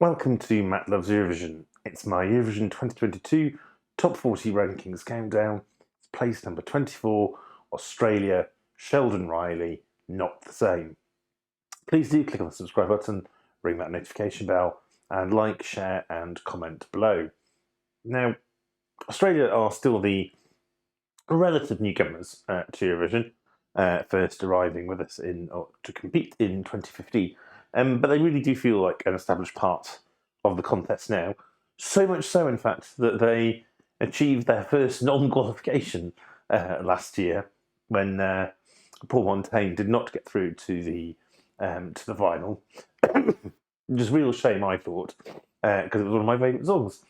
Welcome to Matt Loves Eurovision. It's my Eurovision 2022 Top 40 Rankings countdown. It's place number 24, Australia, Sheldon Riley, Not the Same. Please do click on the subscribe button, ring that notification bell, and like, share, and comment below. Now, Australia are still the relative newcomers to Eurovision, first arriving with us to compete in 2015. But they really do feel like an established part of the contest now. So much so, in fact, that they achieved their first non-qualification last year when Paul Montaigne did not get through to the final. Just real shame, I thought, because it was one of my favourite songs,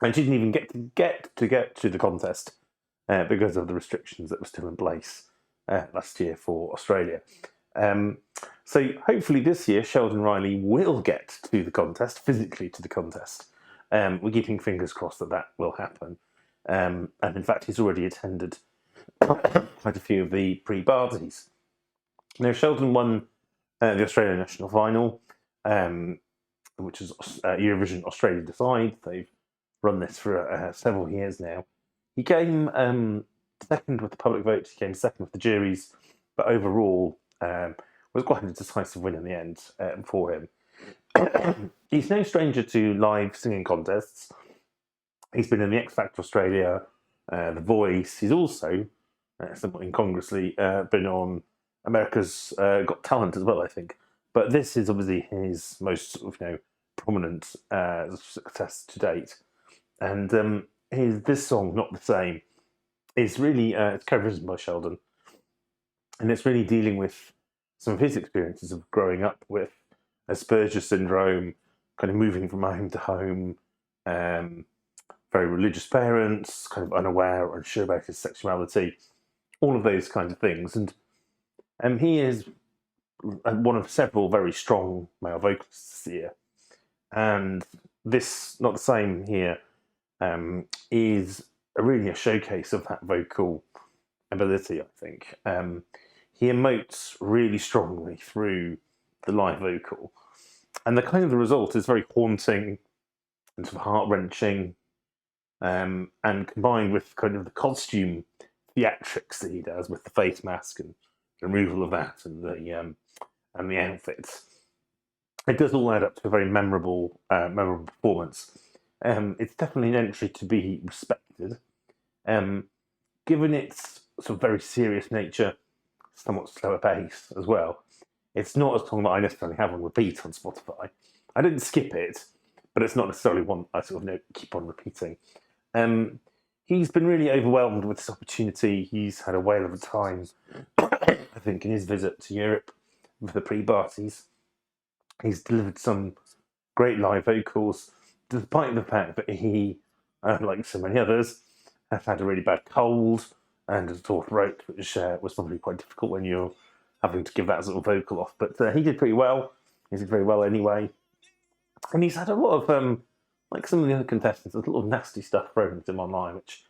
and she didn't even get to the contest because of the restrictions that were still in place last year for Australia. So hopefully this year Sheldon Riley will get to the contest, physically to the contest. We're keeping fingers crossed that will happen. And in fact, he's already attended quite a few of the pre-parties. Now, Sheldon won the Australian national final, which is Eurovision Australia Decide. They've run this for several years now. He came second with the public vote, he came second with the juries, but overall was quite a decisive win in the end for him. He's no stranger to live singing contests. He's been in the X Factor Australia, The Voice. He's also, somewhat incongruously, been on America's Got Talent as well, I think. But this is obviously his most prominent success to date. And this song, Not the Same, is really it's co-written by Sheldon, and it's really dealing with some of his experiences of growing up with Asperger's syndrome, kind of moving from home to home, very religious parents, kind of unaware or unsure about his sexuality, all of those kinds of things. And he is one of several very strong male vocalists this year. And this, Not the Same here, is really a showcase of that vocal ability, I think. He emotes really strongly through the live vocal. And the result is very haunting and sort of heart-wrenching, and combined with kind of the costume theatrics that he does with the face mask and the removal of that and the outfits. It does all add up to a very memorable performance. It's definitely an entry to be respected. Given its sort of very serious nature, somewhat slower pace as well, it's not a song that I necessarily have on repeat on Spotify. I didn't skip it, but it's not necessarily one I sort of keep on repeating. He's been really overwhelmed with this opportunity. He's had a whale of a time, I think, in his visit to Europe for the pre-parties. He's delivered some great live vocals, despite the fact that he, like so many others, has had a really bad cold and a sore throat, which was probably quite difficult when you're having to give that sort of vocal off. But he did pretty well. He did very well anyway. And he's had a lot of, like some of the other contestants, there's a lot of nasty stuff thrown at him online, which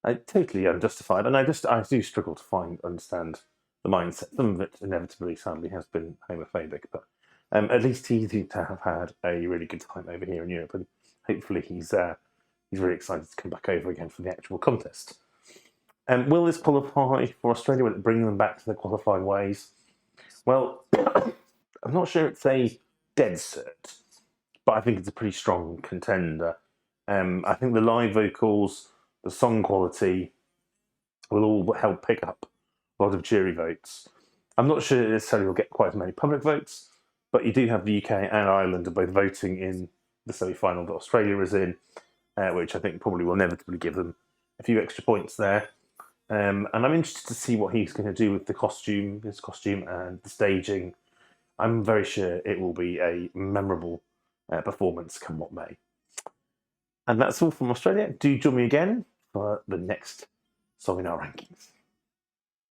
I totally unjustified. And I do struggle to understand the mindset. Some of it, inevitably, sadly, has been homophobic, but at least he seems to have had a really good time over here in Europe, and hopefully he's really excited to come back over again for the actual contest. Will this qualify for Australia? Will it bring them back to their qualifying ways? Well, I'm not sure it's a dead cert, but I think it's a pretty strong contender. I think the live vocals, the song quality, will all help pick up a lot of jury votes. I'm not sure necessarily will get quite as many public votes, but you do have the UK and Ireland are both voting in the semi-final that Australia is in, which I think probably will inevitably give them a few extra points there. And I'm interested to see what he's going to do with his costume and the staging. I'm very sure it will be a memorable performance, come what may. And that's all from Australia. Do join me again for the next song in our rankings.